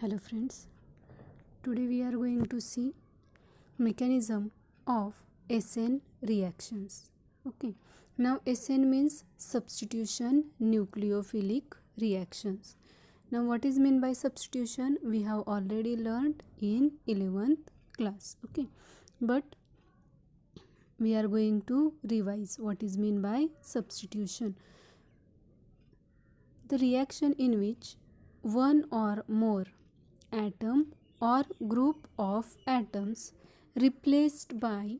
Hello friends, today we are going to see mechanism of SN reactions. Okay, now SN means substitution nucleophilic reactions. Now what is meant by substitution? We have already learned in 11th class. Okay, but we are going to revise what is meant by substitution. The reaction in which one or more atom or group of atoms replaced by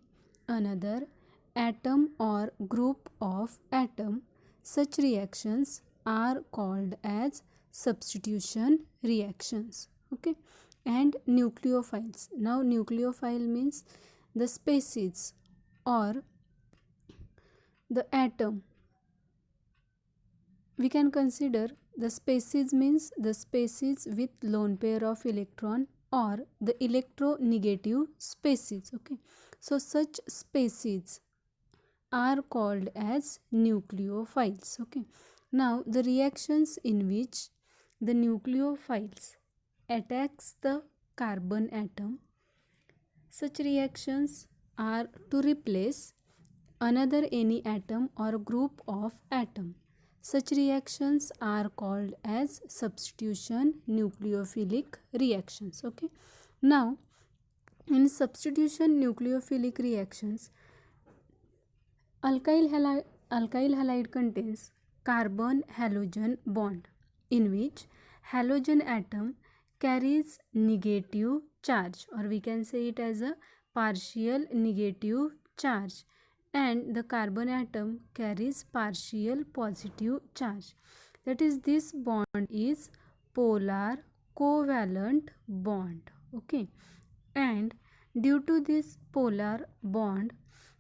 another atom or group of atom, such reactions are called as substitution reactions. Okay, and nucleophiles. Now nucleophile means the species or the atom. We can consider the species means the species with lone pair of electron or the electronegative species. Okay, so such species are called as nucleophiles. Okay, now the reactions in which the nucleophiles attacks the carbon atom, such reactions are to replace another any atom or group of atom. Such reactions are called as substitution nucleophilic reactions. Okay, now in substitution nucleophilic reactions, alkyl halide contains carbon halogen bond in which halogen atom carries negative charge, or we can say it as a partial negative charge, and the carbon atom carries partial positive charge. That is, this bond is polar covalent bond. Okay, and due to this polar bond,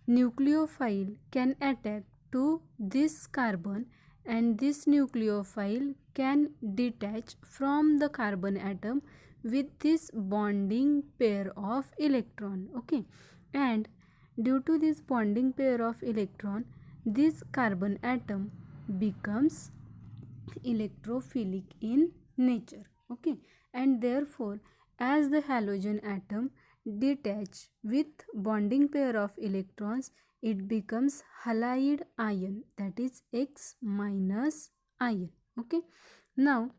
nucleophile can attack to this carbon, and this nucleophile can detach from the carbon atom with this bonding pair of electron. Okay, and due to this bonding pair of electron, this carbon atom becomes electrophilic in nature. Okay, and therefore as the halogen atom detach with bonding pair of electrons, it becomes halide ion, that is X minus ion. Okay, now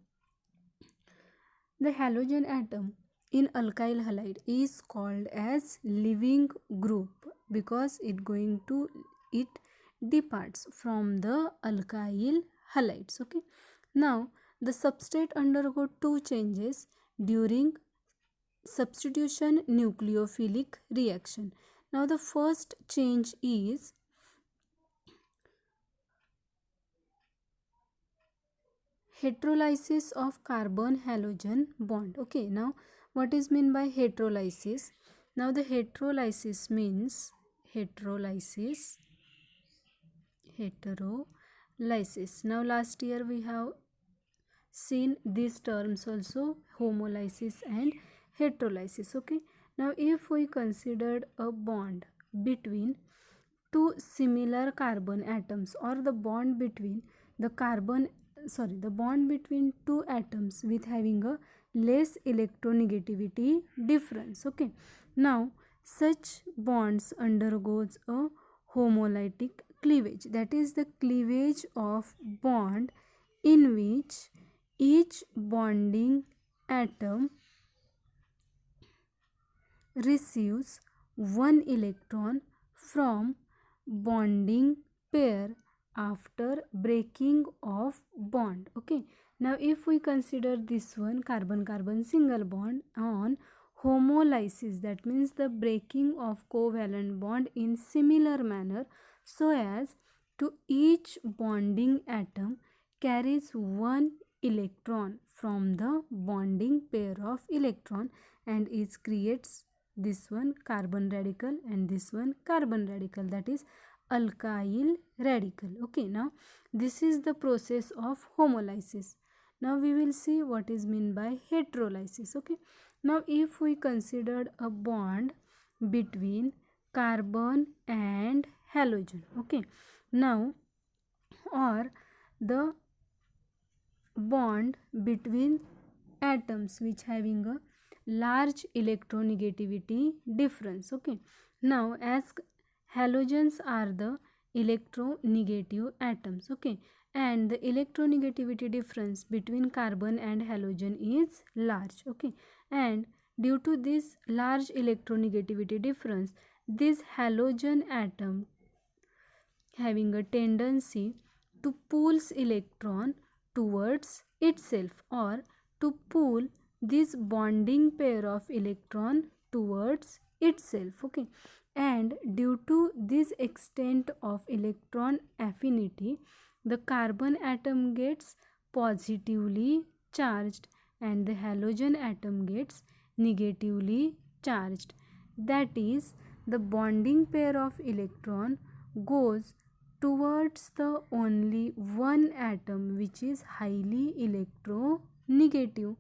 the halogen atom in alkyl halide is called as leaving group because it departs from the alkyl halides. Okay, now the substrate undergo two changes during substitution nucleophilic reaction. Now the first change is heterolysis of carbon halogen bond. Okay, now what is meant by heterolysis? Now the heterolysis means heterolysis. Now last year we have seen these terms also, homolysis and heterolysis. Okay, now if we considered a bond between two similar carbon atoms, or the bond between the bond between two atoms with having a less electronegativity difference. Okay, now such bonds undergoes a homolytic cleavage, that is the cleavage of bond in which each bonding atom receives one electron from bonding pair after breaking of bond. Okay, now if we consider this one carbon carbon single bond on homolysis, that means the breaking of covalent bond in similar manner so as to each bonding atom carries one electron from the bonding pair of electron, and it creates this one carbon radical and this one carbon radical, that is alkyl radical. Okay, now this is the process of homolysis. Now we will see what is meant by heterolysis. Okay, now if we considered a bond between carbon and halogen, okay, now or the bond between atoms which having a large electronegativity difference. Okay, now as halogens are the electronegative atoms. Okay, and the electronegativity difference between carbon and halogen is large. Okay, and due to this large electronegativity difference, this halogen atom having a tendency to pulls electron towards itself, or to pull this bonding pair of electron towards itself. Okay, and due to this extent of electron affinity, the carbon atom gets positively charged and the halogen atom gets negatively charged. That is, the bonding pair of electron goes towards the only one atom which is highly electronegative,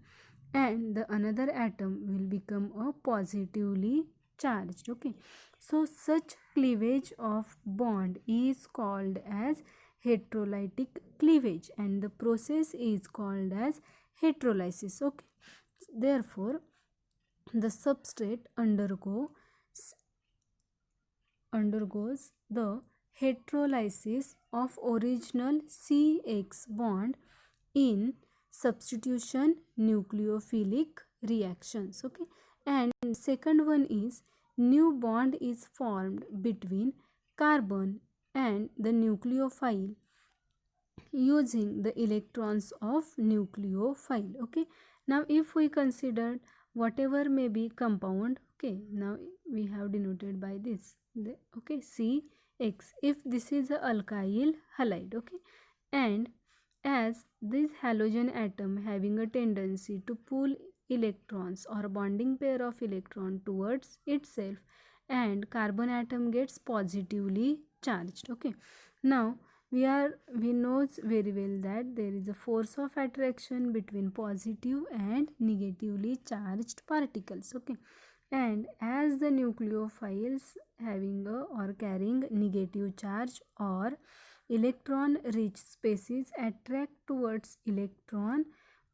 and the another atom will become a positively charged. Okay, so such cleavage of bond is called as heterolytic cleavage, and the process is called as heterolysis. Okay, therefore the substrate undergoes the heterolysis of original CX bond in substitution nucleophilic reactions. Okay, and second one is new bond is formed between carbon and the nucleophile using the electrons of nucleophile. Okay, now if we consider whatever may be compound, okay, now we have denoted by this, okay, CX, if this is a alkyl halide. Okay, and as this halogen atom having a tendency to pull electrons or bonding pair of electron towards itself, and carbon atom gets positively charged. Okay, now we knows very well that there is a force of attraction between positive and negatively charged particles. Okay, and as the nucleophiles having a or carrying negative charge or electron rich species attract towards electron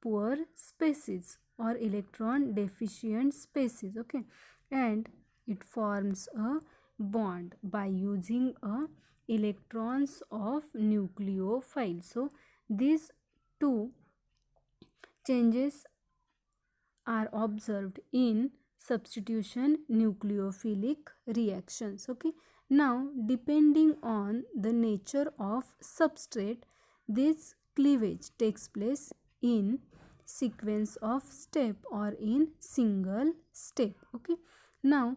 poor species or electron deficient species. Okay, and it forms a bond by using a electrons of nucleophile. So these two changes are observed in substitution nucleophilic reactions. Okay, now depending on the nature of substrate, this cleavage takes place in sequence of step or in single step. Okay, now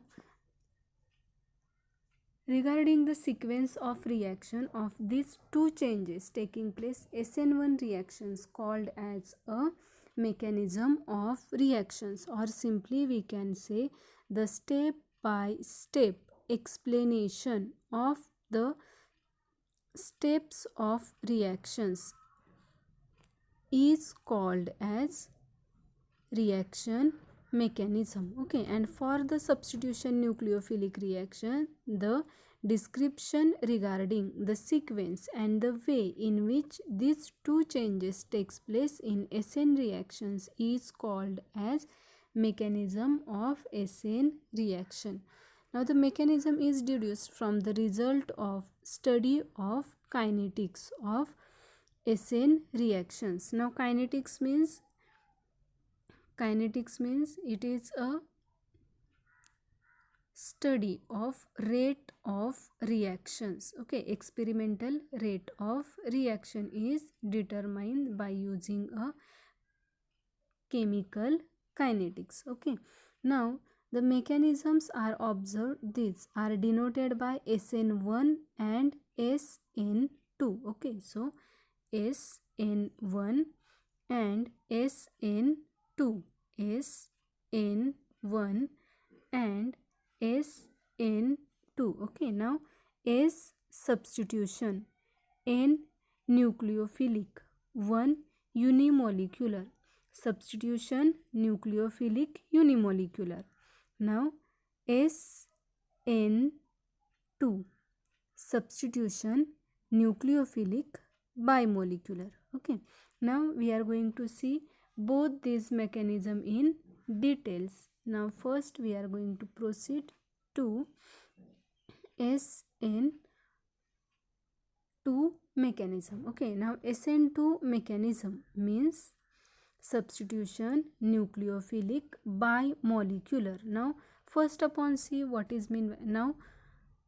regarding the sequence of reaction of these two changes taking place, SN1 reactions called as a mechanism of reactions, or simply we can say the step by step explanation of the steps of reactions is called as reaction mechanism. Okay, and for the substitution nucleophilic reaction, the description regarding the sequence and the way in which these two changes takes place in SN reactions is called as mechanism of SN reaction. Now the mechanism is deduced from the result of study of kinetics of SN reactions. Now kinetics means it is a study of rate of reactions. Okay, experimental rate of reaction is determined by using a chemical kinetics. Okay, now the mechanisms are observed. These are denoted by SN1 and SN2. Okay, so SN1 and SN2, SN1 and SN2. Okay, now S substitution, N nucleophilic, 1 unimolecular. Substitution nucleophilic unimolecular. Now SN2 substitution nucleophilic bimolecular. Okay, now we are going to see both these mechanism in details. Now first we are going to proceed to SN2 mechanism. Okay, now SN2 mechanism means substitution nucleophilic bimolecular. Now first upon see what is mean by, now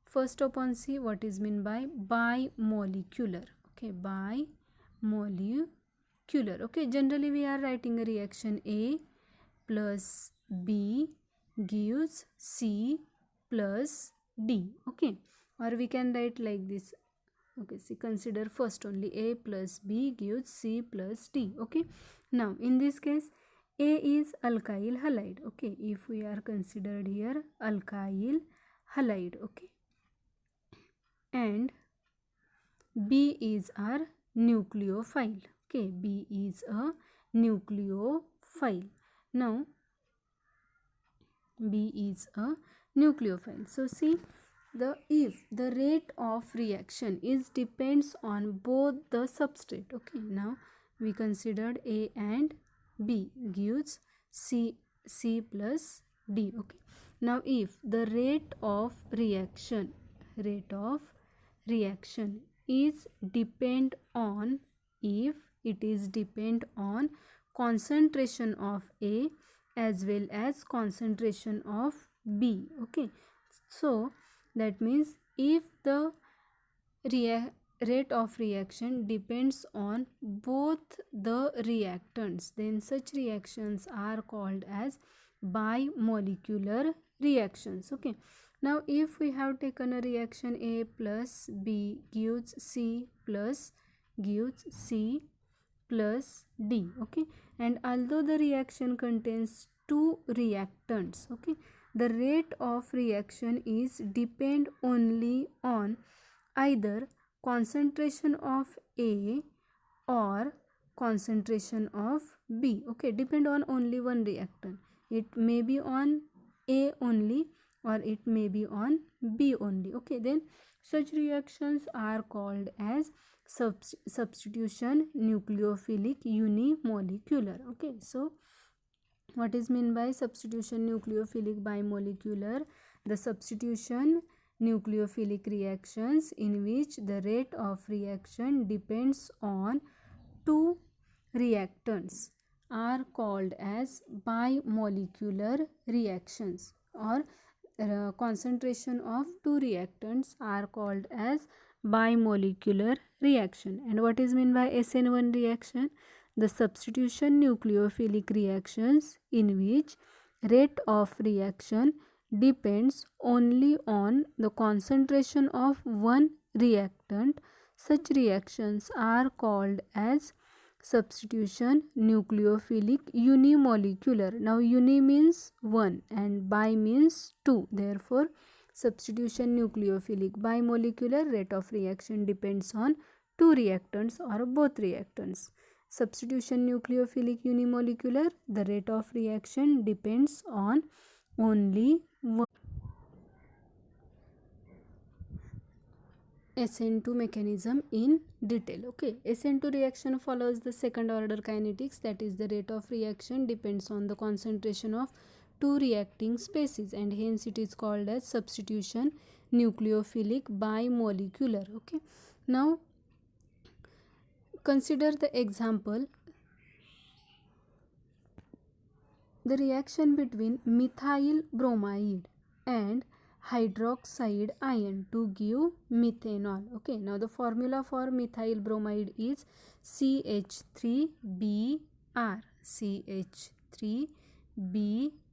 first upon see what is mean by bimolecular. Okay, bimolecular. Okay, generally we are writing a reaction A plus B gives C plus D. Okay, or we can write like this. Okay, see, consider first only A plus B gives C plus D. Okay, now in this case A is alkyl halide. Okay, if we are considered here alkyl halide. Okay, and B is our nucleophile. Okay, B is a nucleophile. Now B is a nucleophile. So see, if the rate of reaction is depends on both the substrate. Okay, now we considered A and B gives C plus D. Okay, now if the rate of reaction is depend on, if it is depend on concentration of A as well as concentration of B. Okay, so that means if the rate of reaction depends on both the reactants, then such reactions are called as bimolecular reactions. Okay, now if we have taken a reaction A plus B gives C plus D. Okay, and although the reaction contains two reactants, okay, the rate of reaction is depend only on either concentration of A or concentration of B. Okay, depend on only one reactant. It may be on A only or it may be on B only. Okay, then such reactions are called as substitution nucleophilic unimolecular. Okay, so what is meant by substitution nucleophilic bimolecular? The substitution nucleophilic reactions in which the rate of reaction depends on two reactants are called as bimolecular reactions, or concentration of two reactants are called as bimolecular reaction. And what is meant by SN1 reaction? The substitution nucleophilic reactions in which rate of reaction depends only on the concentration of one reactant. Such reactions are called as substitution nucleophilic unimolecular. Now uni means one and bi means two. Therefore, substitution nucleophilic bimolecular, rate of reaction depends on two reactants or both reactants. Substitution nucleophilic unimolecular, the rate of reaction depends on only one. SN2 mechanism in detail. Okay, SN2 reaction follows the second order kinetics, that is the rate of reaction depends on the concentration of two reacting species, and hence it is called as substitution nucleophilic bimolecular. Okay, now consider the example, the reaction between methyl bromide and hydroxide ion to give methanol. Okay, now the formula for methyl bromide is CH3Br,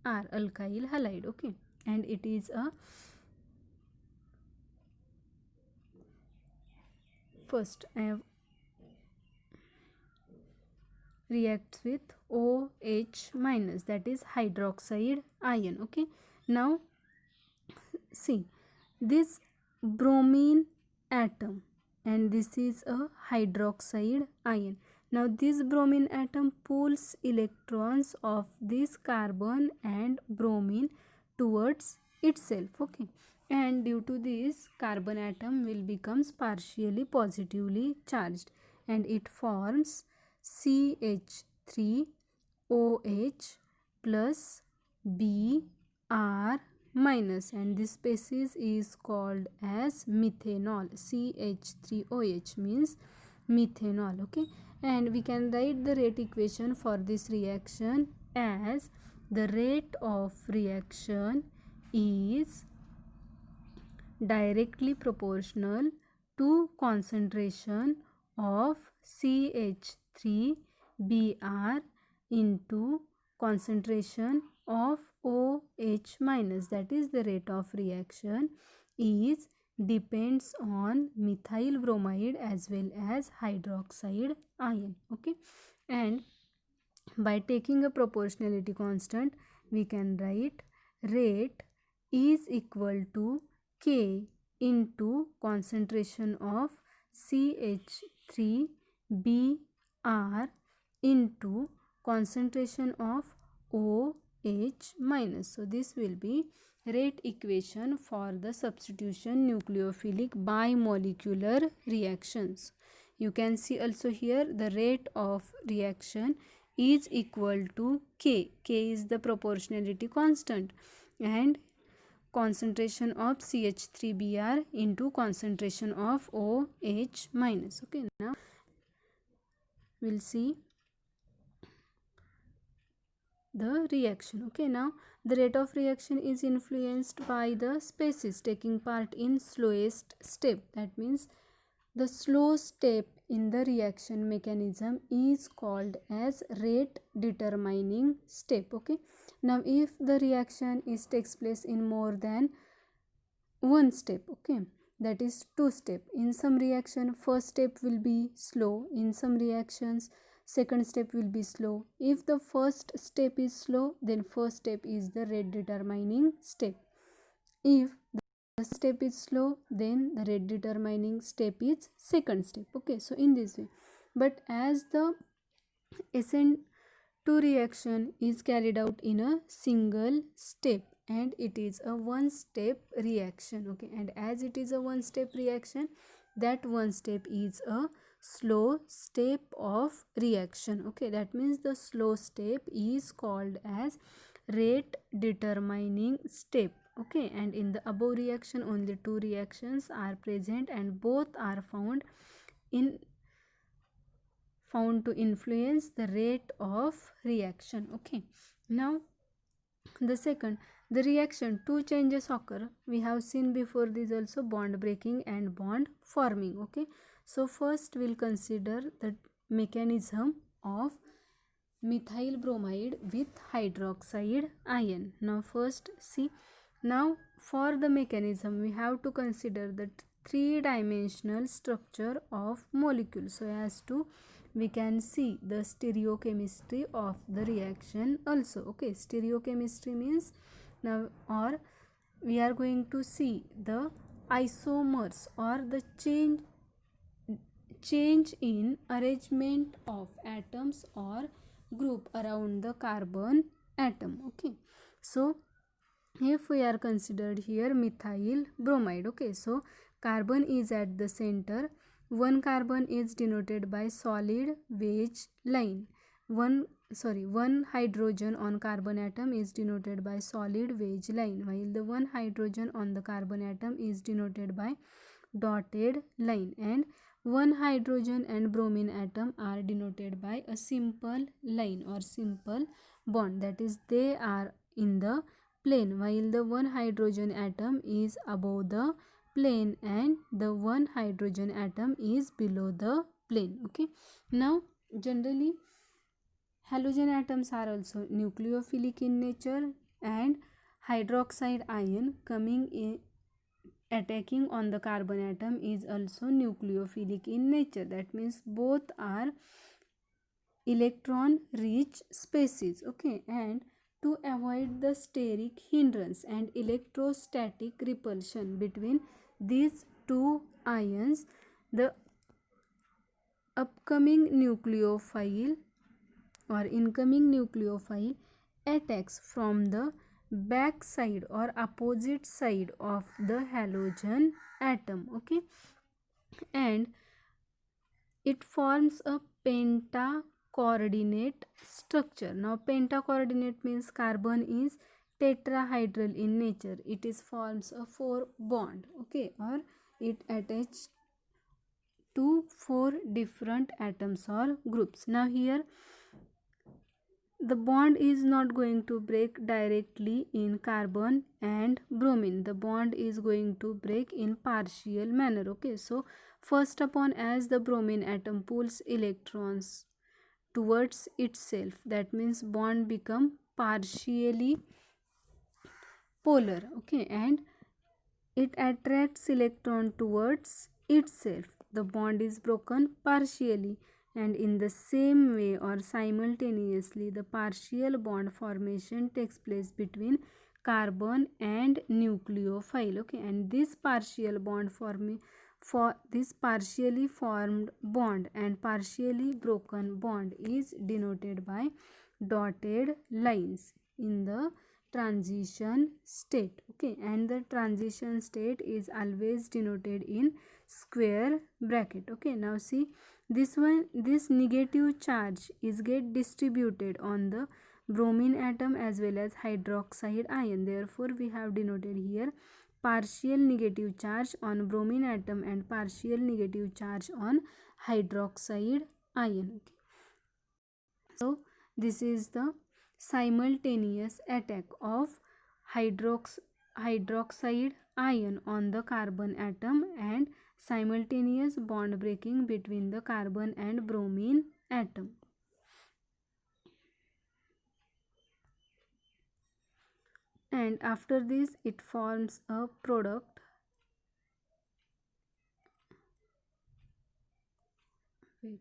alkyl halide. Okay, and it is a first I have reacts with OH minus, that is hydroxide ion. Okay, now see this bromine atom and this is a hydroxide ion. Now this bromine atom pulls electrons of this carbon and bromine towards itself. Okay, and due to this carbon atom will becomes partially positively charged and it forms CH3 OH plus Br minus, and this species is called as methanol. CH3OH means methanol. Okay, and we can write the rate equation for this reaction as the rate of reaction is directly proportional to concentration of CH3Br into concentration of OH minus, that is the rate of reaction is depends on methyl bromide as well as hydroxide ion. Okay, and by taking a proportionality constant we can write rate is equal to K into concentration of CH3Br into concentration of OH minus. So this will be rate equation for the substitution nucleophilic bimolecular reactions. You can see also here the rate of reaction is equal to K. K is the proportionality constant, and concentration of CH3Br into concentration of OH minus. Okay, now we'll see the reaction. Okay, now the rate of reaction is influenced by the species taking part in slowest step. That means the slow step in the reaction mechanism is called as rate determining step. Okay, now if the reaction takes place in more than one step, okay, that is two step. In some reaction first step will be slow, in some reactions second step will be slow. If the first step is slow, then first step is the rate determining step. If the step is slow, then the rate determining step is second step. Okay, so in this way, but as the SN2 reaction is carried out in a single step and it is a one step reaction. Okay, and as it is a one step reaction, that one step is a slow step of reaction. Okay, that means the slow step is called as rate determining step. Okay, and in the above reaction only two reactions are present and both are found to influence the rate of reaction. Okay, now the second, the reaction two changes occur. We have seen before this also, bond breaking and bond forming. Okay, so first we'll consider the mechanism of methyl bromide with hydroxide ion. Now first see, now for the mechanism we have to consider the three-dimensional structure of molecule so as to we can see the stereochemistry of the reaction also. Okay, stereochemistry means now, or we are going to see the isomers or the change in arrangement of atoms or group around the carbon atom. Okay, so if we are considered here methyl bromide, okay, so carbon is at the center, one carbon is denoted by solid wedge line, one hydrogen on carbon atom is denoted by solid wedge line, while the one hydrogen on the carbon atom is denoted by dotted line, and one hydrogen and bromine atom are denoted by a simple line or simple bond, that is they are in the plane, while the one hydrogen atom is above the plane and the one hydrogen atom is below the plane. Okay, now generally halogen atoms are also nucleophilic in nature, and hydroxide ion coming in attacking on the carbon atom is also nucleophilic in nature. That means both are electron rich species. Okay, and to avoid the steric hindrance and electrostatic repulsion between these two ions, the upcoming nucleophile or incoming nucleophile attacks from the back side or opposite side of the halogen atom. Okay, and it forms a penta coordinate structure. Now pentacoordinate means carbon is tetrahedral in nature. It is forms a 4 bond, okay, or it attached to 4 different atoms or groups. Now here the bond is not going to break directly in carbon and bromine. The bond is going to break in partial manner, okay. So first upon, as the bromine atom pulls electrons towards itself, that means bond become partially polar, okay, and it attracts electron towards itself. The bond is broken partially, and in the same way or simultaneously the partial bond formation takes place between carbon and nucleophile, okay, and this partial bond for this partially formed bond and partially broken bond is denoted by dotted lines in the transition state, okay, and the transition state is always denoted in square bracket, okay. Now see this one, this negative charge is get distributed on the bromine atom as well as hydroxide ion, therefore we have denoted here partial negative charge on bromine atom and partial negative charge on hydroxide ion, okay. So this is the simultaneous attack of hydroxide ion on the carbon atom and simultaneous bond breaking between the carbon and bromine atom. And after this it forms a product. Wait.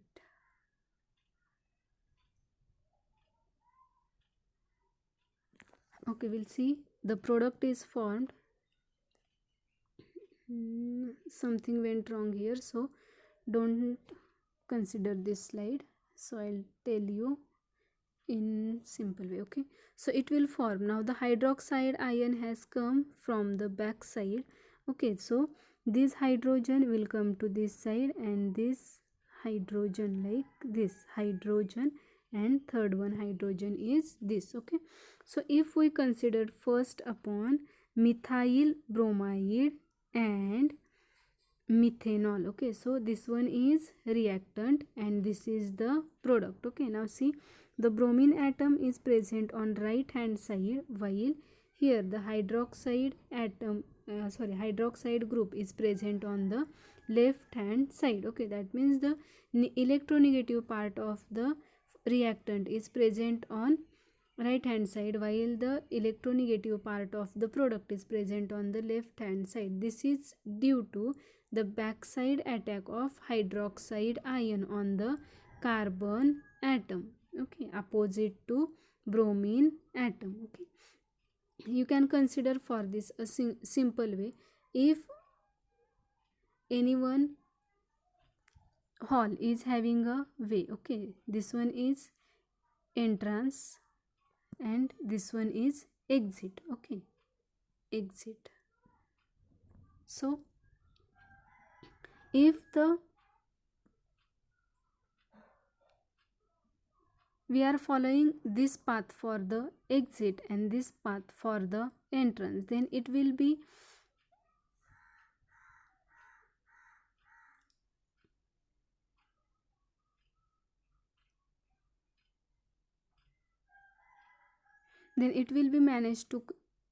Okay, we'll see the product is formed. Something went wrong here, so don't consider this slide. So I'll tell you in simple way, okay. So it will form, now the hydroxide ion has come from the back side, okay. So this hydrogen will come to this side and this hydrogen like this hydrogen, and third one hydrogen is this, okay. So if we consider first upon methyl bromide and methanol, okay, so this one is reactant and this is the product, okay. Now see the bromine atom is present on right hand side, while here the hydroxide atom hydroxide group is present on the left hand side, okay. That means the electronegative part of the reactant is present on right hand side, while the electronegative part of the product is present on the left hand side. This is due to the backside attack of hydroxide ion on the carbon atom, okay, opposite to bromine atom, okay. You can consider for this a simple way. If any one hall is having a way, okay, this one is entrance and this one is exit, okay, exit. So if we are following this path for the exit and this path for the entrance, then it will be managed to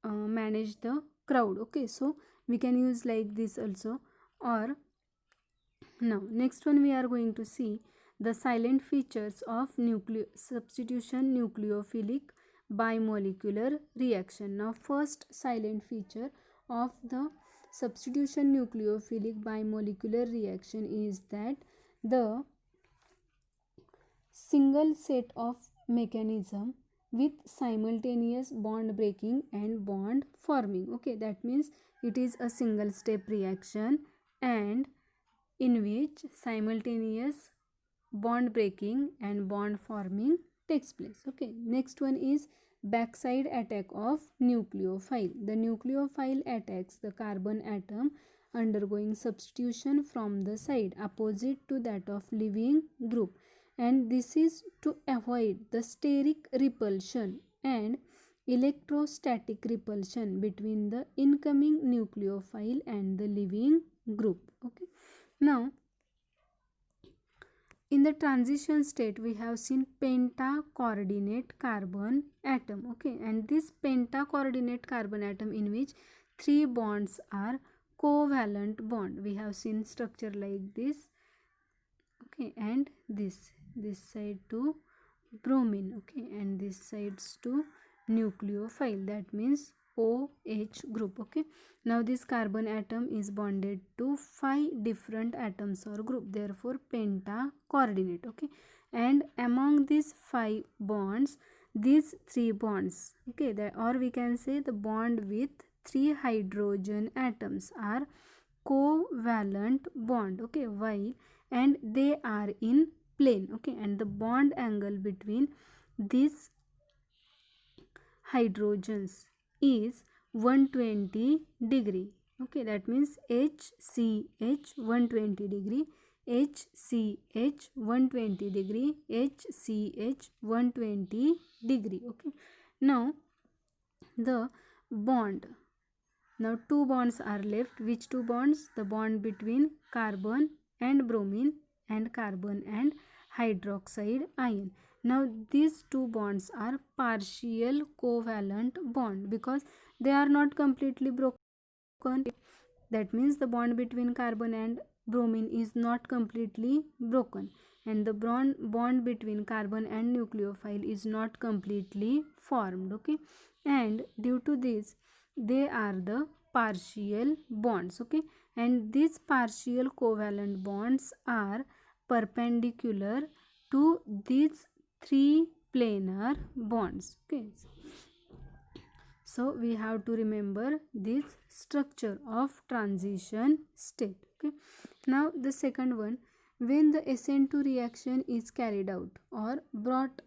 manage the crowd, okay. So we can use like this also. Or now next one we are going to see the silent features of substitution nucleophilic bimolecular reaction. Now first silent feature of the substitution nucleophilic bimolecular reaction is that the single set of mechanism with simultaneous bond breaking and bond forming, okay. That means it is a single step reaction and in which simultaneous bond breaking and bond forming takes place, okay. Next one is backside attack of nucleophile. The nucleophile attacks the carbon atom undergoing substitution from the side opposite to that of leaving group. and this is to avoid the steric repulsion and electrostatic repulsion between the incoming nucleophile and the leaving group. Okay, now in the transition state we have seen penta-coordinate carbon atom. Okay, and this penta-coordinate carbon atom in which three bonds are covalent bond. We have seen structure like this. Okay, and this side to bromine. Okay, and this sides to nucleophile, that means OH group. Okay, now this carbon atom is bonded to 5 different atoms or group, therefore penta coordinate. Okay, and among these 5 bonds, these 3 bonds, okay, that, or we can say the bond with 3 hydrogen atoms are covalent bond. Okay, while and they are in plane. Okay, and the bond angle between these hydrogens is 120 degree. Okay, that means HCH 120 degree, HCH 120 degree, HCH 120 degree. Okay, now the bond, now two bonds are left. Which two bonds? The bond between carbon and bromine and carbon and hydroxide ion. Now these two bonds are partial covalent bond because they are not completely broken. That means the bond between carbon and bromine is not completely broken, and the bond between carbon and nucleophile is not completely formed. Okay, and due to this they are the partial bonds. Okay, and these partial covalent bonds are perpendicular to these three planar bonds. Okay, so we have to remember this structure of transition state. Okay, now the second one, when the SN2 reaction is carried out or brought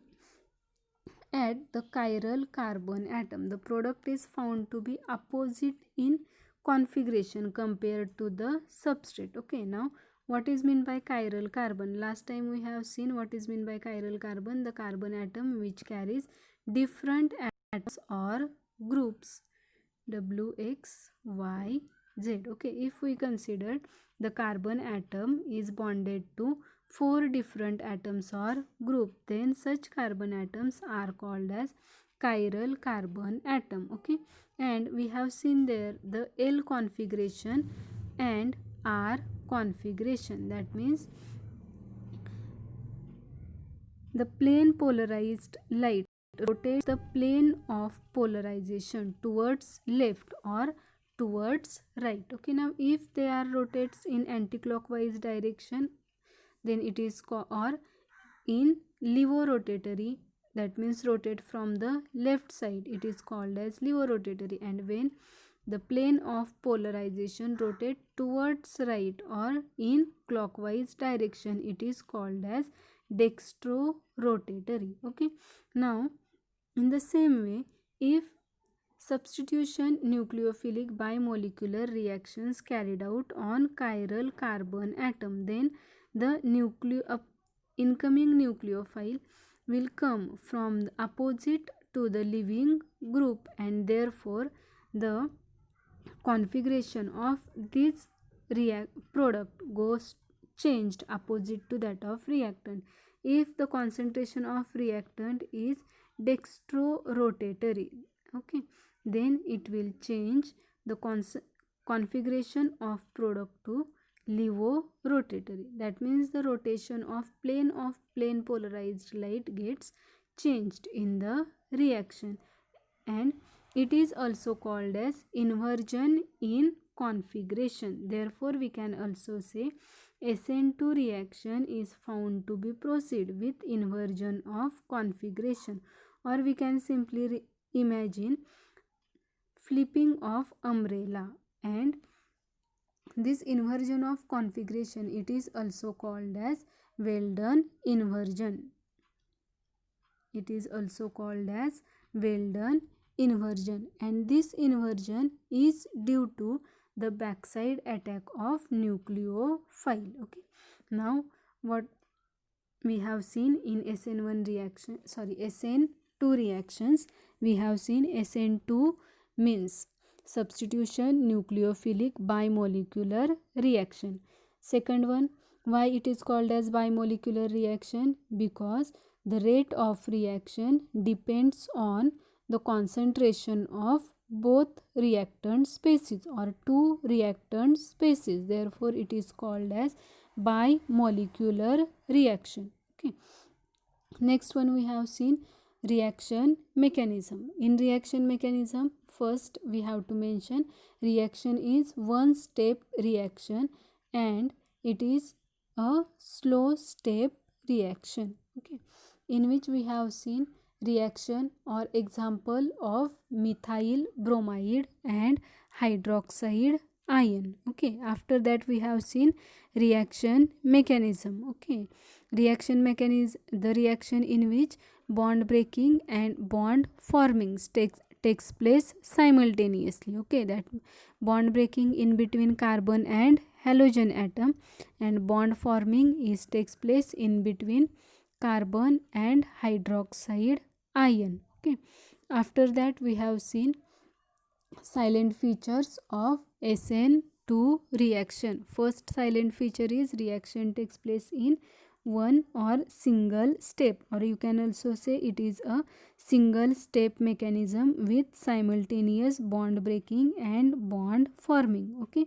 at the chiral carbon atom, the product is found to be opposite in configuration compared to the substrate. Okay, now what is meant by chiral carbon? Last time we have seen what is meant by chiral carbon, the carbon atom which carries different atoms or groups W, X, Y, Z. Okay, if we consider the carbon atom is bonded to 4 different atoms or group, then such carbon atoms are called as chiral carbon atom. Okay, and we have seen there the L configuration and R configuration. That means the plane polarized light rotates the plane of polarization towards left or towards right. Okay, now if they are rotates in anticlockwise direction, then it is called, or in levorotatory, that means rotate from the left side, it is called as levorotatory. And when the plane of polarization rotate towards right or in clockwise direction, it is called as dextrorotatory. Okay, now in the same way, if substitution nucleophilic bimolecular reactions carried out on chiral carbon atom, then the incoming nucleophile will come from the opposite to the leaving group, and therefore the configuration of this product goes changed opposite to that of reactant. If the concentration of reactant is dextrorotatory, okay, then it will change the configuration of product to levorotatory. That means the rotation of plane polarized light gets changed in the reaction, and it is also called as inversion in configuration. Therefore we can also say SN2 reaction is found to be proceed with inversion of configuration, or we can simply imagine flipping of umbrella, and this inversion of configuration, it is also called as Weldon inversion. It is also called as Weldon inversion, and this inversion is due to the backside attack of nucleophile. Okay, now what we have seen in SN1 reaction, sorry, SN2 reactions, we have seen SN2 means substitution nucleophilic bimolecular reaction. Second one, why it is called as bimolecular reaction? Because the rate of reaction depends on the concentration of both reactant species or two reactant species. Therefore, it is called as bimolecular reaction. Okay. Next one we have seen reaction mechanism. In reaction mechanism, first we have to mention reaction is one step reaction and it is a slow step reaction. Okay. In which we have seen reaction or example of methyl bromide and hydroxide ion. Okay. After that we have seen reaction mechanism. Okay. Reaction mechanism, the reaction in which bond breaking and bond forming takes place simultaneously. Okay, that bond breaking in between carbon and halogen atom and bond forming is takes place in between carbon and hydroxide ion. Okay, after that we have seen silent features of SN2 reaction. First silent feature is reaction takes place in one or single step, or you can also say it is a single step mechanism with simultaneous bond breaking and bond forming. Okay.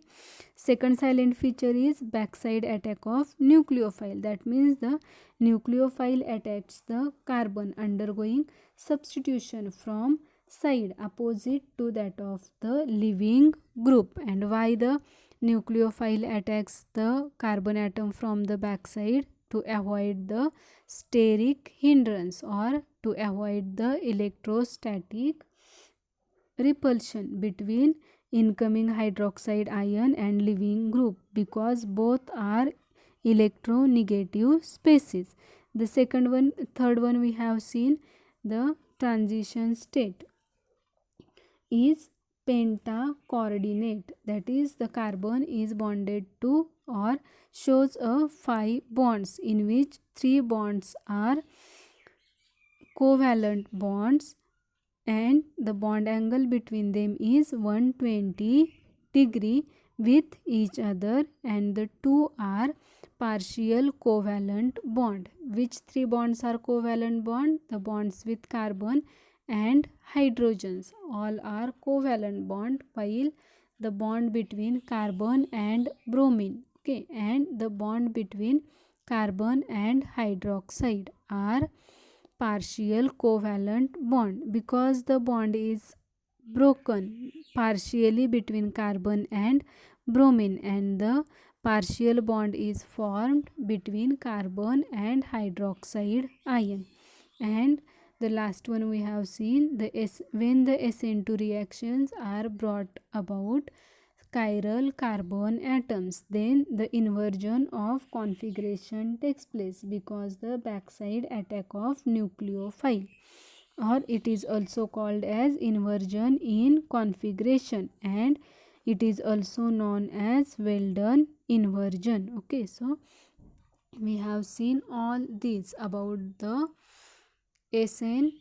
Second silent feature is backside attack of nucleophile. That means the nucleophile attacks the carbon undergoing substitution from side opposite to that of the living group. And why the nucleophile attacks the carbon atom from the backside? To avoid the steric hindrance or to avoid the electrostatic repulsion between incoming hydroxide ion and leaving group, because both are electronegative species. The third one we have seen the transition state is pentacoordinate, that is the carbon is bonded to or shows a 5 bonds in which 3 bonds are covalent bonds and the bond angle between them is 120 degree with each other, and the 2 are partial covalent bond. Which 3 bonds are covalent bond? The bonds with carbon and hydrogens, all are covalent bond, while the bond between carbon and bromine, okay, and the bond between carbon and hydroxide are partial covalent bond. Because the bond is broken partially between carbon and bromine and the partial bond is formed between carbon and hydroxide ion. And the last one we have seen when the SN2 reactions are brought about chiral carbon atoms, then the inversion of configuration takes place because the backside attack of nucleophile, or it is also called as inversion in configuration, and it is also known as Weldon inversion. Okay, so we have seen all these about the SN2